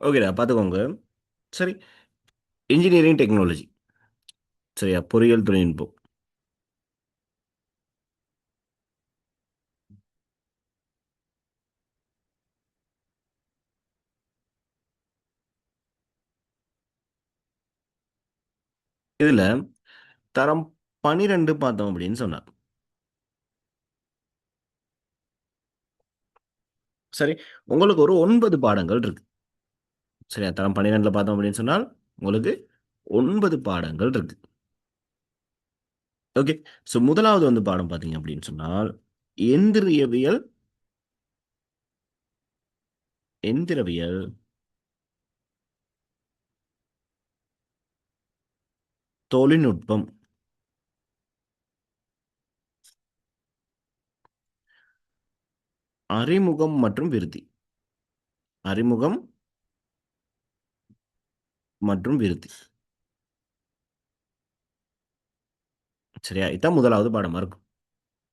ஓகேடா பார்த்துக்கோங்க. சரி. Engineering technology. சரியா? பொறியியல் தொழில்நுட்பம். இதுல தரம் 12 பார்த்தோம் அப்படின்னு சொன்னார். சரி. உங்களுக்கு ஒரு 9 பாடங்கள் இருக்கு. சரியா? தரம் 12ல பார்த்தோம் அப்படின்னு சொன்னால் உங்களுக்கு 9 பாடங்கள் இருக்கு. ஓகே. ஸோ முதலாவது வந்து பாடம் பார்த்தீங்க அப்படின்னு சொன்னால் எந்திரியவியல். எந்திரவியல், தொழில்நுட்பம், அறிமுகம் மற்றும் விருத்தி. அறிமுகம் மற்றும் விருத்தி. சரியா? இதான் முதலாவது பாடமா இருக்கும்.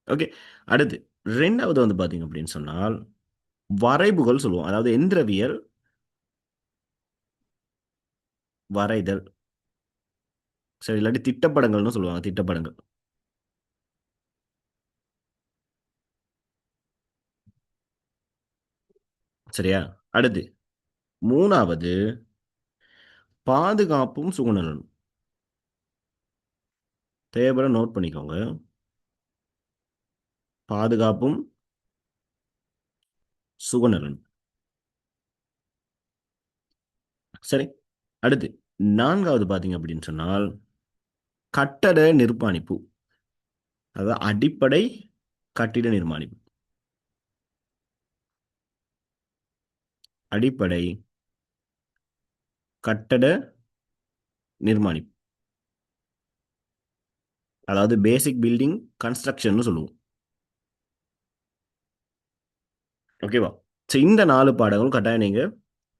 ஓகே. அடுத்து ரெண்டாவது வந்து பார்த்தீங்க அப்படின்னு சொன்னால் வரைவுகள் சொல்லுவோம். அதாவது எந்திரவியல் வரைதல். சரி, இல்லாட்டி திட்டப்படங்கள்னு சொல்லுவாங்க. திட்டப்படங்கள். சரியா? அடுத்து மூணாவது பாதுகாப்பும் சுகுணலும். தேவைப்பட நோட் பண்ணிக்கோங்க. பாதுகாப்பும் சுகுணலும். சரி. அடுத்து நான்காவது பார்த்தீங்க அப்படின்னு சொன்னால் கட்டட நிர்மாணிப்பு. அதாவது அடிப்படை கட்டிட நிர்மாணிப்பு. அடிப்படை கட்டட நிர்மாணிப்பு. அதாவது பேசிக் பில்டிங் கன்ஸ்ட்ரக்ஷன் சொல்லுவோம். ஓகேவா? ஸோ இந்த 4 பாடங்களும் கட்டாயம் நீங்க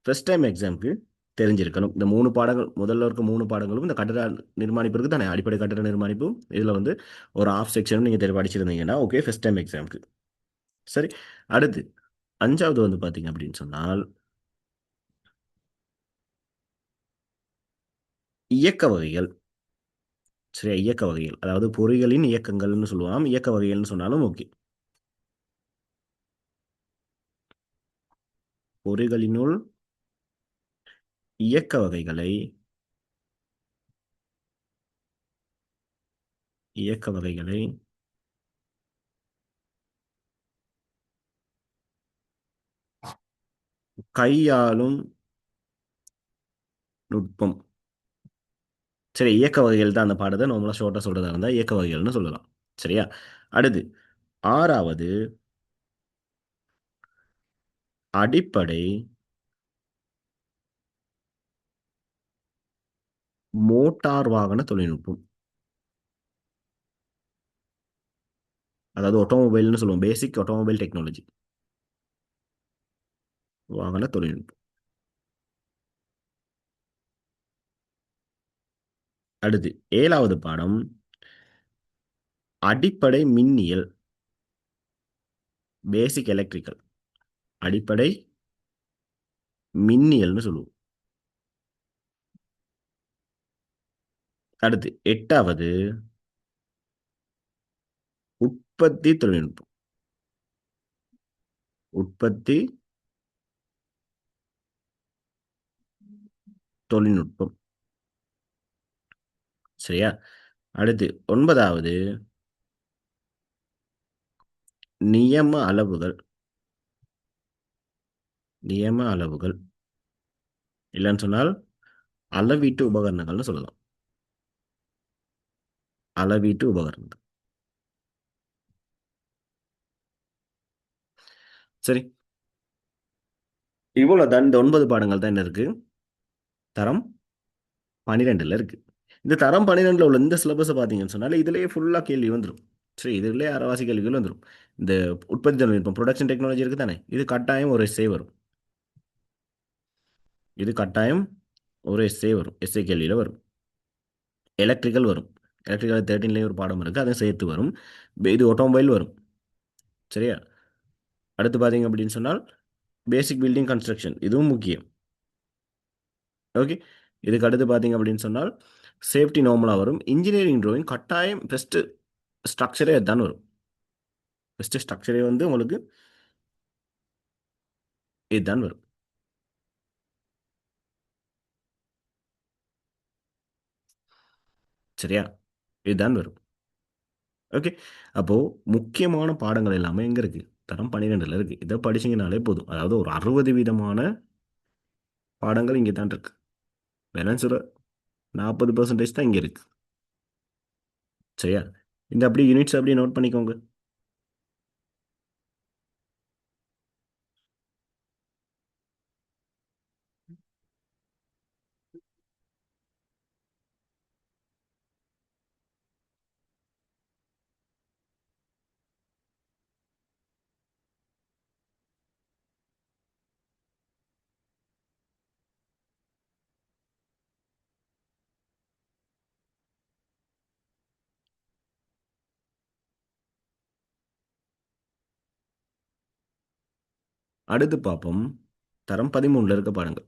ஃபர்ஸ்ட் டைம் எக்ஸாம்க்கு தெரிஞ்சிருக்கணும். இந்த 3 பாடங்கள் முதல்ல இருக்க 3 பாடங்களும் இந்த கட்டட நிர்மாணிப்பு இருக்கு தானே, அடிப்படை கட்டட நிர்மாணிப்பு. இதில் வந்து ஒரு ஆஃப் செக்ஷனும் நீங்கள் தெரிய படிச்சிருந்தீங்கன்னா ஓகே ஃபர்ஸ்ட் டைம் எக்ஸாம்க்கு. சரி. அடுத்து அஞ்சாவது வந்து பார்த்தீங்க அப்படின்னு சொன்னால் இயக்க வகைகள். சரியா? இயக்க வகைகள் அதாவது பொறிகளின் இயக்கங்கள்னு சொல்லுவாங்க. இயக்க வகைகள்னு சொன்னாலும் ஓகே. பொறிகளினுள் இயக்க வகைகளை இயக்க வகைகளை கையாளும் நுட்பம். சரி, இயக்க வகைகள் தான் அந்த பாடத்தை நார்மலாக ஷார்ட்டாக சொல்றதா இருந்தால் இயக்க வகைகள்னு சொல்லலாம். சரியா? அடுத்து ஆறாவது அடிப்படை மோட்டார் வாகன தொழில்நுட்பம். அதாவது ஆட்டோமொபைல்னு சொல்லுவோம். பேசிக் ஆட்டோமொபைல் டெக்னாலஜி. வாகன தொழில்நுட்பம். அடுத்து ஏழாவது பாடம் அடிப்படை மின்னியல். பேசிக் எலக்ட்ரிக்கல். அடிப்படை மின்னியல்னு சொல்லுவோம். அடுத்து எட்டாவது உற்பத்தி தொழில்நுட்பம். உற்பத்தி தொழில்நுட்பம். சரியா? அடுத்து ஒன்பதாவது நியம அளவுகள். நியம அளவுகள் இல்லைன்னு சொன்னால் அளவீட்டு உபகரணங்கள்னு சொல்லலாம். அளவீட்டு உபகரணங்கள். சரி. இவ்வளவு தான். இந்த 9 பாடங்கள் தான் என்ன இருக்கு தரம் 12ல இருக்கு. இந்த தரம் 12ல உள்ள இந்த சிலபஸை பார்த்தீங்கன்னு சொன்னாலே இதுலயே ஃபுல்லா கேள்வி வந்துடும். சரி, இதுலயே அரைவாசி கேள்விகள் வந்துடும். இந்த உற்பத்தி தொழில்நுட்பம் ப்ரொடக்ஷன் டெக்னாலஜி இருக்கு தானே, இது கட்டாயம் ஒரு எஸ்ஏ வரும். இது கட்டாயம் ஒரு எஸ்ஏ வரும். எஸ்ஏ கேள்வியில வரும். எலக்ட்ரிக்கல் வரும். எலக்ட்ரிக்கல் 13லேயும் ஒரு பாடம் இருக்கு, அதை சேர்த்து வரும். இது ஆட்டோமொபைல் வரும். சரியா? அடுத்து பார்த்தீங்க அப்படின்னு சொன்னால் பேசிக் பில்டிங் கன்ஸ்ட்ரக்ஷன் இதுவும் முக்கியம். ஓகே. இதுக்கு அடுத்து பார்த்தீங்க அப்படின்னு சொன்னால் சேஃப்டி நார்மலாக வரும். இன்ஜினியரிங் ட்ராயிங் கட்டாயம் ஃபஸ்ட்டு ஸ்ட்ரக்சரே அதுதான் வரும். ஃபஸ்ட்டு ஸ்ட்ரக்சரே வந்து உங்களுக்கு இதுதான் வரும். சரியா? இதுதான் வரும். ஓகே. அப்போ முக்கியமான பாடங்கள் எல்லாமே எங்க இருக்கு? தரம் 12ல இருக்கு. இத படிச்சீங்கனாலே போதும். அதாவது ஒரு 60 விதமான பாடங்கள் இங்க தான் இருக்கு. பேலன்ஸ் ஒரு 40% தான் இங்க இருக்கு. சரியா? இந்த அப்படியே யூனிட்ஸ் அப்படியே நோட் பண்ணிக்கோங்க. அடுத்து பார்ப்போம். தரம் 13ல இருக்க பாடங்கள்.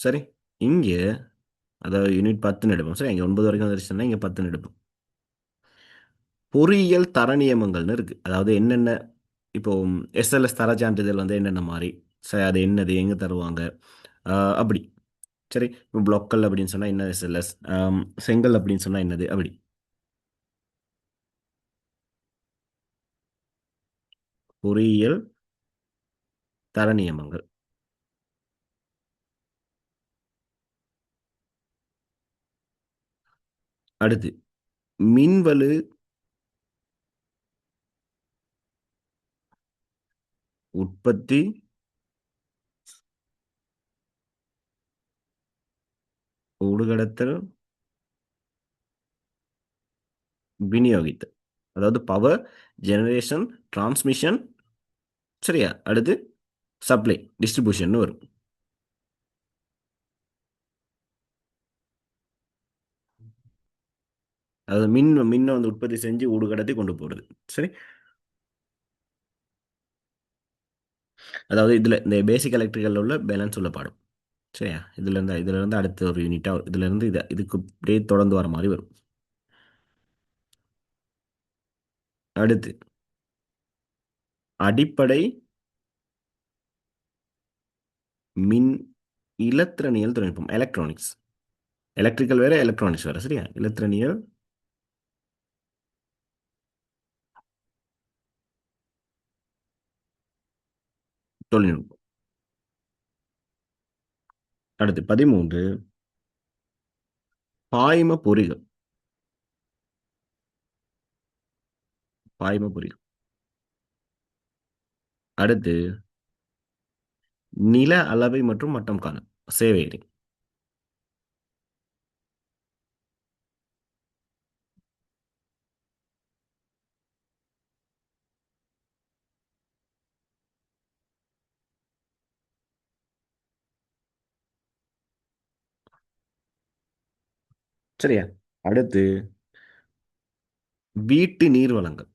சரி. இங்க அதாவது யூனிட் 10ன்னு எடுப்போம். சரி, இங்க 9 வரைக்கும் வந்துருச்சுன்னா இங்க 10ன்னு எடுப்போம். பொறியியல் தர நியமங்கள்னு இருக்கு. அதாவது என்னென்ன இப்போ எஸ்எல்எஸ் தர சான்றிதழ் வந்து என்னென்ன மாரி? சரி, அது என்னது? எங்க தருவாங்க? அப்படி. சரி. இப்போ ப்ளொக்கல் அப்படின்னு சொன்னா என்ன எஸ்எல்எஸ்? செங்கல் அப்படின்னு சொன்னா என்னது? அப்படி. பொறியியல் தர நியமங்கள். அடுத்து மின்வலு உற்பத்தி, ஊடுகடத்தல், விநியோகித்தல். அதாவது பவர் ஜெனரேஷன், டிரான்ஸ்மிஷன். சரியா? அடுத்து சப்ளை, டிஸ்ட்ரிபியூஷன் வரும். அதாவது மின்னை வந்து உற்பத்தி செஞ்சு ஊடுகடத்தி கொண்டு போறது. சரி. அதாவது இதுல இந்த பேசிக் எலக்ட்ரிக்கல்ல உள்ள பேலன்ஸ் உள்ள பாடம். சரியா? இதுல இருந்து அடுத்த ஒரு யூனிட்டா இதுல இருந்து இதுக்கு அப்படியே தொடர்ந்து வர மாதிரி வரும். அடுத்து அடிப்படை மின் இலத்திரனியல் தொழில்நுட்பம், எலக்ட்ரானிக்ஸ். எலக்ட்ரிக்கல் வேற, எலக்ட்ரானிக்ஸ் வேற. சரியா? இலத்திரனியல் தொழில்நுட்பம். அடுத்து 13 பாய்ம பொறிகள். பாய்ம பொறிகள். அடுத்து நில அளவை மற்றும் மட்டம் காணல், சேவையறை. சரியா? அடுத்து வீட்டு நீர் வழங்கல்.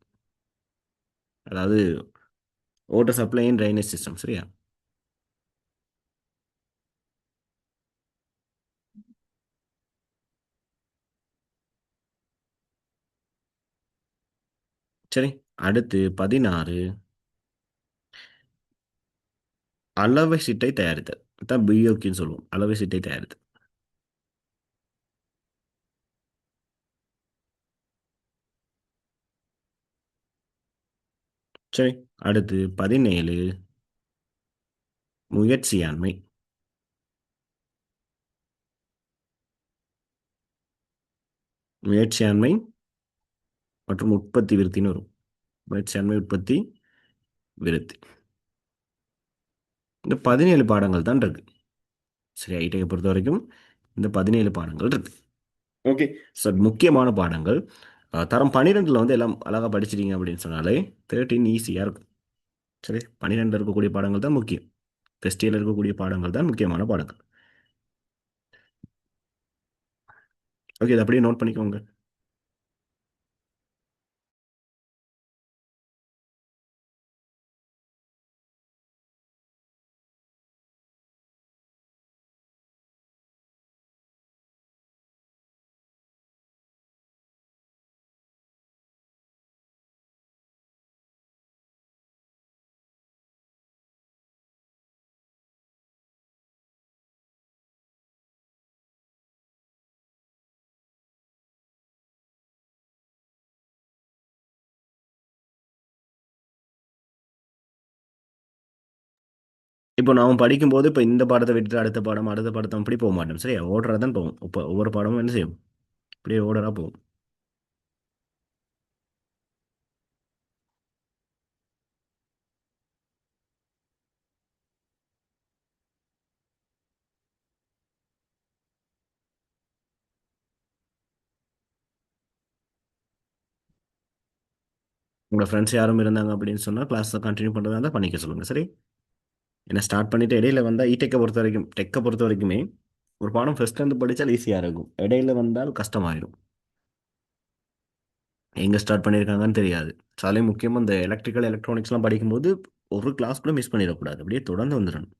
அதாவது water supply and drainage system. சரியா? சரி. அடுத்து 16 அளவை சீட்டை தயாரித்தல். அதான் பிஓக்யூன்னு சொல்லுவோம். அளவை சீட்டை தயாரித்தல். சரி. அடுத்து 17 முயற்சியாண்மை. முயற்சியாண்மை மற்றும் உற்பத்தி விருத்தின்னு வரும். முயற்சியாண்மை, உற்பத்தி விருத்தி. இந்த 17 பாடங்கள் தான் இருக்கு. சரி, ஐடிஐ பொறுத்த வரைக்கும் இந்த 17 பாடங்கள் இருக்கு. ஓகே. ஸோ முக்கியமான பாடங்கள். தரம் 12ல் வந்து எல்லாம் அழகாக படிச்சிட்டீங்க அப்படின்னு சொன்னாலே 13 ஈஸியாக இருக்கும். சரி. 12 இருக்கக்கூடிய பாடங்கள் தான் முக்கியம். ஃபர்ஸ்ட் இயர்ல இருக்கக்கூடிய பாடங்கள் தான் முக்கியமான பாடங்கள். ஓகே, இதை அப்படியே நோட் பண்ணிக்கோங்க. இப்போ நான் படிக்கும்போது இப்போ இந்த பாடத்தை விட்டுட்டு அடுத்த பாடத்தை அப்படி போக மாட்டோம் சரியா ஓடுறா தான் போகும் இப்போ ஒவ்வொரு பாடமும் என்ன செய்யும் இப்படியே ஓடரா போகும். உங்கள் ஃப்ரெண்ட்ஸ் யாரும் இருந்தாங்க அப்படின்னு சொன்னால் கிளாஸை கண்டினியூ பண்ணுறதா இருந்தால் பண்ணிக்க சொல்லுங்கள் சரி. ஏன்னா ஸ்டார்ட் பண்ணிட்டு இடையில வந்தால் டெக்கை பொறுத்த வரைக்கும் டெக்கை பொறுத்த வரைக்குமே ஒரு பாடம் ஃபர்ஸ்ட் வந்து படித்தால் ஈஸியாக இருக்கும் இடையில வந்தால் கஷ்டமாயிடும். எங்கே ஸ்டார்ட் பண்ணியிருக்காங்கன்னு தெரியாது. சாலையும் முக்கியமாக இந்த எலக்ட்ரிக்கல் எலக்ட்ரானிக்ஸ்லாம் படிக்கும்போது ஒரு கிளாஸ் கூட மிஸ் பண்ணிடக்கூடாது அப்படியே தொடர்ந்து வந்துடணும்.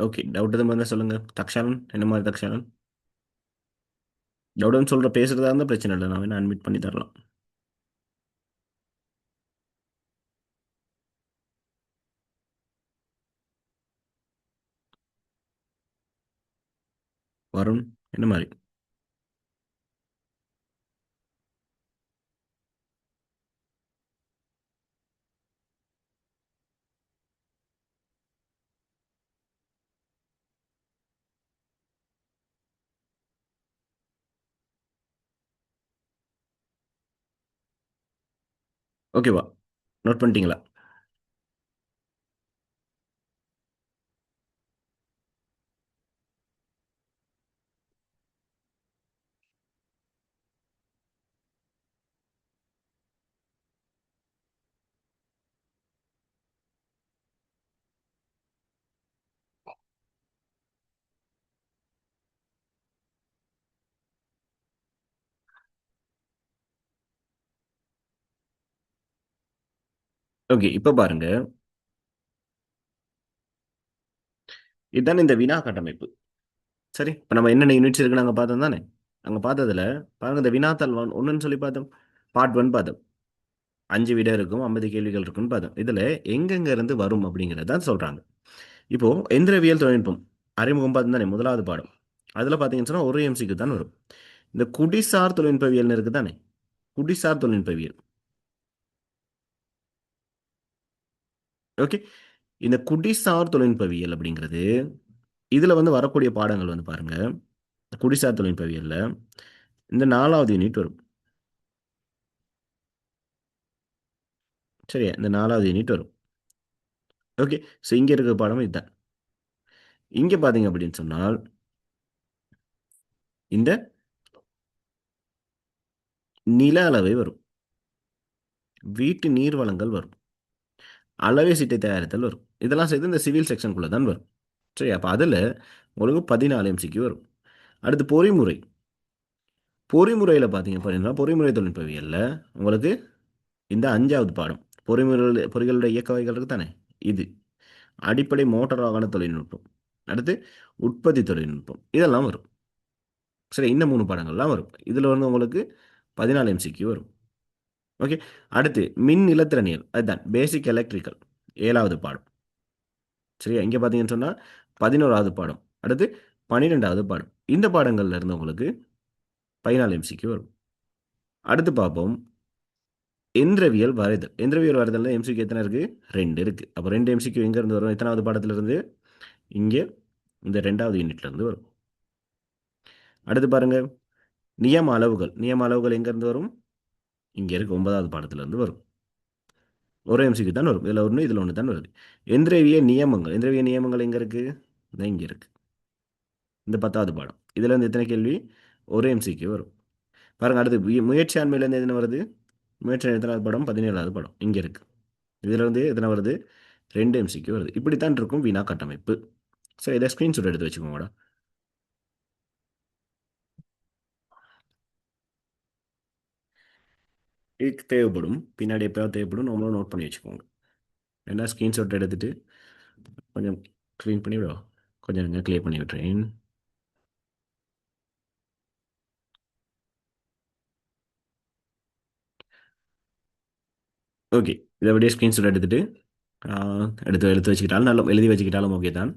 ஓகே டவுட் எதுவும் இருந்தால் சொல்லுங்கள் தக்ஷாலன் என்ன மாதிரி தக்ஷாலன். டவுட்னு சொல்கிற பேசுகிறதா இருந்தால் பிரச்சனை இல்லை நான் வேணா அட்மிட் பண்ணி தரலாம். வருண் என்ன மாதிரி. ஓகேவா நோட் பண்ணிட்டீங்களா. ஓகே இப்போ பாருங்க இதுதானே இந்த வினா கட்டமைப்பு. சரி இப்போ நம்ம என்னென்ன யூனிட்ஸ் இருக்குன்னு அங்கே பார்த்தோம் தானே. அங்கே பார்த்ததுல பாருங்க இந்த வினாத்தாள் ஒன்றுன்னு சொல்லி பார்த்தோம். பார்ட் ஒன் பார்த்தோம். 5 விடை இருக்கும் 50 கேள்விகள் இருக்குன்னு பார்த்தோம். இதில் எங்கெங்க இருந்து வரும் அப்படிங்கிறத தான் சொல்கிறாங்க. இப்போ எந்திரவியல் தொழில்நுட்பம் அறிமுகம் பார்த்தோம் தானே முதலாவது பாடம். அதில் பார்த்தீங்கன்னு சொன்னால் ஒரு எம்சிக்கு தான் வரும். இந்த குடிசார் தொழில்நுட்பவியல்னு இருக்கு தானே. குடிசார் தொழில்நுட்பவியல். ஓகே இந்த குடிசார் தொழில்நுட்பவியல் அப்படிங்கிறது இதில் வந்து வரக்கூடிய பாடங்கள் வந்து பாருங்க. குடிசார் தொழில்நுட்பவியல்ல இந்த 4வது யூனிட் வரும். சரியா இந்த 4வது யூனிட் வரும். ஓகே ஸோ இங்கே இருக்கிற பாடம் இதுதான். இங்கே பார்த்தீங்க அப்படின்னு சொன்னால் இந்த நில அளவை வரும். வீட்டு நீர் வளங்கள் வரும். அளவை சீட்டை தயாரித்தல் வரும். இதெல்லாம் சேர்த்து இந்த சிவில் செக்ஷனுக்குள்ள தான் வரும். சரி அப்போ அதில் உங்களுக்கு 14 MCQ வரும். அடுத்து பொறிமுறை. பொறிமுறையில் பார்த்தீங்க அப்படின்னா பொறிமுறை தொழில்நுட்பவியலில் உங்களுக்கு இந்த 5வது பாடம் பொறிகளுடைய இயக்க வகைகள் இருக்கு தானே. இது அடிப்படை மோட்டார் வாகன தொழில்நுட்பம். அடுத்து உற்பத்தி தொழில்நுட்பம் இதெல்லாம் வரும். சரி இந்த 3 பாடங்கள்லாம் வரும். இதில் வந்து உங்களுக்கு 14 MCQ வரும். ஓகே அடுத்து மின் நிலத்திறனியல் அதுதான் பேசிக் எலக்ட்ரிக்கல் 7வது பாடம். சரியா இங்கே பார்த்தீங்கன்னு சொன்னால் 11வது பாடம். அடுத்து 12வது பாடம். இந்த பாடங்கள்ல இருந்து உங்களுக்கு 14 MCQ வரும். அடுத்து பார்ப்போம் எந்திரவியல் வரைதல். எந்திரவியல் வரைதல்ல எம்சிக்யூ எத்தனை இருக்கு 2 இருக்கு. அப்போ 2 MCQ எங்க இருந்து வரும் எத்தனாவது பாடத்துல இருந்து இங்கே இந்த 2வது யூனிட்ல இருந்து வரும். அடுத்து பாருங்க நியம அளவுகள் எங்க இருந்து வரும் இங்க இருக்கு 9வது பாடத்துல இருந்து வரும். ஒரு எம்சிக்யூ தான் வரும். இதுல ஒன்று இதுல ஒன்று தான் வருது. எந்திரவிய நியமங்கள் எங்க இருக்கு இங்க இருக்கு. இந்த 10வது பாடம் இதுல இருந்து எத்தனை கேள்வி ஒரு எம்சிக்யூ வரும். பாருங்க அடுத்து முயற்சி ஆண்மையில இருந்து எத்தனை வருது முயற்சி எத்தனாவது படம் 17வது படம் இங்க இருக்கு. இதுல இருந்து எத்தனை வருது 2 MCQ வருது. இப்படித்தான் இருக்கும் வினா கட்டமைப்பு. சரி இதை ஸ்க்ரீன்ஷாட் எடுத்து வச்சுக்கோங்கடா. இதுக்கு தேவைப்படும் பின்னாடி எப்பயாவது தேவைப்படும் நம்மளும் நோட் பண்ணி வச்சுக்கோங்க. ஏன்னா ஸ்க்ரீன்ஷாட் எடுத்துட்டு கொஞ்சம் க்ளீன் பண்ணி விடுவா கொஞ்சம் கிளியர் பண்ணி விட்டுறேன். ஓகே. இதை அப்படியே ஸ்க்ரீன்ஷாட் எடுத்துட்டு எடுத்து எடுத்து வச்சுக்கிட்டாலும் நல்லா எழுதி வச்சுக்கிட்டாலும் ஓகே தான்.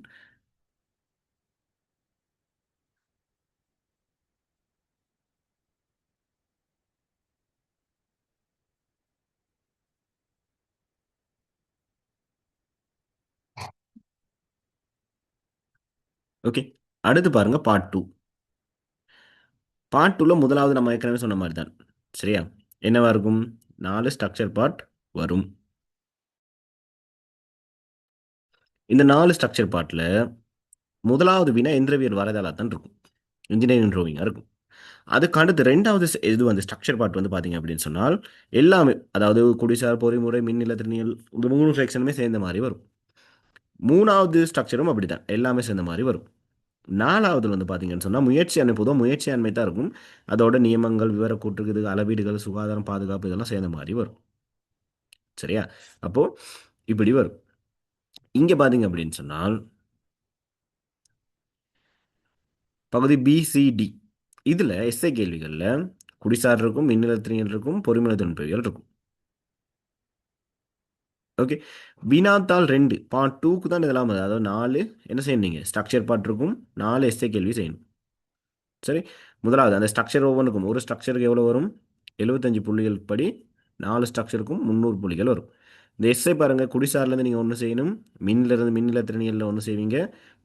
ஓகே. அடுத்து பாருங்க பார்ட் டூ. பார்ட் டூவில் முதலாவது நம்ம ஏற்கனவே சொன்ன மாதிரி தான். சரியா? என்னவா இருக்கும்? 4 ஸ்ட்ரக்சர் பார்ட் வரும். இந்த 4 ஸ்ட்ரக்சர் பார்ட்டில் முதலாவது வினா எந்திரவியல் வரைதலாக தான் இருக்கும். இன்ஜினியரிங் ட்ரோவிங்காக இருக்கும். அதுக்கு அடுத்து ரெண்டாவது இது வந்து ஸ்ட்ரக்சர் பார்ட் வந்து பார்த்தீங்க அப்படின்னு சொன்னால் எல்லாமே, அதாவது குடிசார் பொறிமுறை மின்னில திறனியல், இந்த 3 செக்ஷனுமே சேர்ந்த மாதிரி வரும். மூணாவது ஸ்ட்ரக்சரும் அப்படிதான், எல்லாமே சேர்ந்த மாதிரி வரும். நாலாவதுல வந்து பார்த்தீங்கன்னு சொன்னால் முயற்சியாண்மை, பொதுவாக முயற்சியாண்மை தான் இருக்கும். அதோட நியமங்கள், விவரக்கூற்றுக்கு, அளவீடுகள், சுகாதாரம், பாதுகாப்பு இதெல்லாம் சேர்ந்த மாதிரி வரும். சரியா? அப்போ இப்படி வரும். இங்க பாத்தீங்க அப்படின்னு சொன்னால் பகுதி பிசிடி இதுல எஸ்ஐ கேள்விகள்ல குடிசார் இருக்கும், மின்னிலத்திரியல் இருக்கும், பொறிமுறை தொழில்நுட்பியல் இருக்கும். ஓகே. வினாத்தாள் 2 பார்ட் 2க்கு தான் இதெல்லாம் வருது. அதாவது 4 என்ன செய்யணும், நீங்கள் ஸ்ட்ரக்சர் பார்ட் இருக்கும், 4 எஸ்ஐ கேள்வி செய்யணும். சரி. முதலாவது அந்த ஸ்ட்ரக்சர் ஒவ்வொன்றுக்கும் ஒரு ஸ்ட்ரக்சருக்கு எவ்வளோ வரும்? 75 புள்ளிகள் படி 4 ஸ்ட்ரக்சருக்கும் 300 புள்ளிகள் வரும். இந்த எஸ்ஐ பாருங்கள், குடிசார்லேருந்து நீங்கள் ஒன்று செய்யணும், மின்னிலிருந்து மின்னிலத்திறனியலில் ஒன்று செய்வீங்க,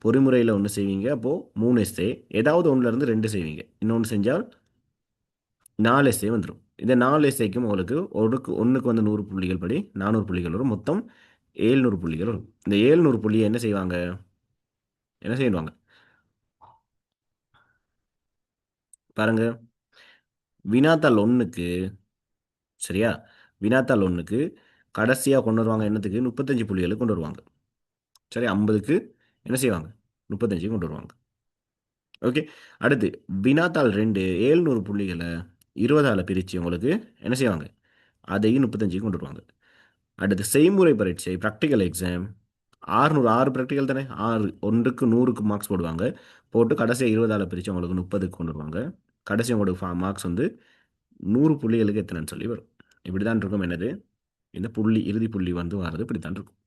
பொறிமுறையில் ஒன்று செய்வீங்க. அப்போது 3 எஸ்ஐ, ஏதாவது ஒன்றுலேருந்து 2 செய்வீங்க. இன்னொன்று செஞ்சால் 4 எஸ்ஐ வந்துடும். இந்த 4 எஸ்ஐக்கும் உங்களுக்கு ஒன்றுக்கு வந்து 100 புள்ளிகள் படி 400 புள்ளிகள் வரும். மொத்தம் 700 புள்ளிகள் வரும். இந்த 700 புள்ளியை என்ன செய்வாங்க, என்ன செய்வாங்க பாருங்க. வினாத்தாள் ஒன்றுக்கு, சரியா, வினாத்தாள் ஒன்றுக்கு கடைசியாக கொண்டு வருவாங்க என்னத்துக்கு, 35 புள்ளிகளுக்கு கொண்டு வருவாங்க. சரி, 50க்கு என்ன செய்வாங்க, 35 கொண்டு வருவாங்க. ஓகே. அடுத்து வினாத்தாள் 2 700 புள்ளிகளை 20ஆல் பிரித்து உங்களுக்கு என்ன செய்வாங்க, அதையும் 35 கொண்டு வருவாங்க. அடுத்து செய்முறை பரீட்சை ப்ராக்டிக்கல் எக்ஸாம் 600, 6 ப்ராக்டிக்கல் தானே, 6 ஒன்றுக்கு 100க்கு மார்க்ஸ் போடுவாங்க. போட்டு கடைசியாக 20ஆல் பிரித்து உங்களுக்கு 30க்கு கொண்டு வருவாங்க. கடைசி உங்களுக்கு மார்க்ஸ் வந்து 100 புள்ளிகளுக்கு எத்தனைன்னு சொல்லி வரும். இப்படி தான் இருக்கும். என்னது இந்த புள்ளி, இறுதி புள்ளி வந்து வர்றது இப்படி தான் இருக்கும்.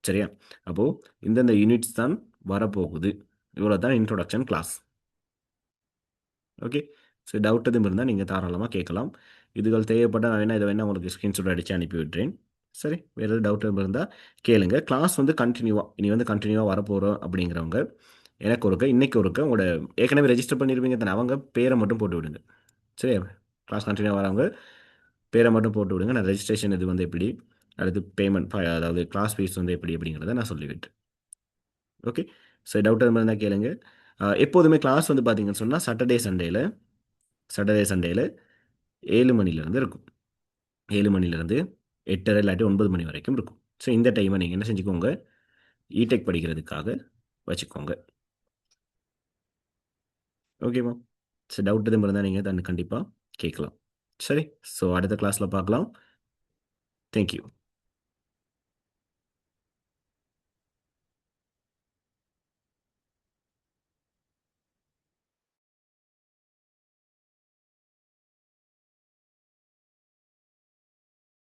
சரியா? அப்போது இந்தந்த யூனிட்ஸ் தான் வரப்போகுது. இவ்வளோ தான் introduction class. Okay. So doubt எதுவும் இருந்தால் நீங்கள் தாராளமாக கேட்கலாம். இதுகள் தேவைப்பட்ட நான் வேணால் இதை வேணால் உங்களுக்கு ஸ்க்ரீன்ஷாட் அடித்து அனுப்பி விட்டுறேன். சரி, வேறு எதாவது டவுட் எதுவும் இருந்தால் கேளுங்க. கிளாஸ் வந்து கண்டினியூவாக இனி வந்து கண்டினியூவாக வரப்போகிறோம் அப்படிங்கிறவங்க எனக்கு ஒருக்க இன்றைக்கி ஒருக்க உங்களோட ஏற்கனவே ரெஜிஸ்டர் பண்ணியிருப்பீங்க தானே, அவங்க பேரை மட்டும் போட்டு விடுங்க. சரி, கிளாஸ் கண்டினியூ வரவங்க பேரை மட்டும் போட்டு விடுங்க. நான் ரெஜிஸ்ட்ரேஷன் இது வந்து எப்படி, அடுத்து பேமெண்ட், அதாவது கிளாஸ் ஃபீஸ் வந்து எப்படி அப்படிங்கிறத நான் சொல்லிவிட்டேன். ஓகே. ஸோ டவுட் அது மாதிரி தான் கேளுங்க. எப்போதுமே கிளாஸ் வந்து பார்த்தீங்கன்னு சொன்னால் சாட்டர்டே சண்டேயில் 7 மணிலேருந்து இருக்கும். 7 மணிலேருந்து 8:30 இல்லாட்டி 9 மணி வரைக்கும் இருக்கும். ஸோ இந்த டைமை நீங்கள் என்ன செஞ்சுக்கோங்க, இடெக் படிக்கிறதுக்காக வச்சுக்கோங்க. ஓகேவா? ஸோ டவுட் எதுவும் இருந்தால் நீங்கள் தான் கண்டிப்பாக கேட்கலாம். சரி, ஸோ அடுத்த கிளாஸில் பார்க்கலாம். தேங்க்யூ.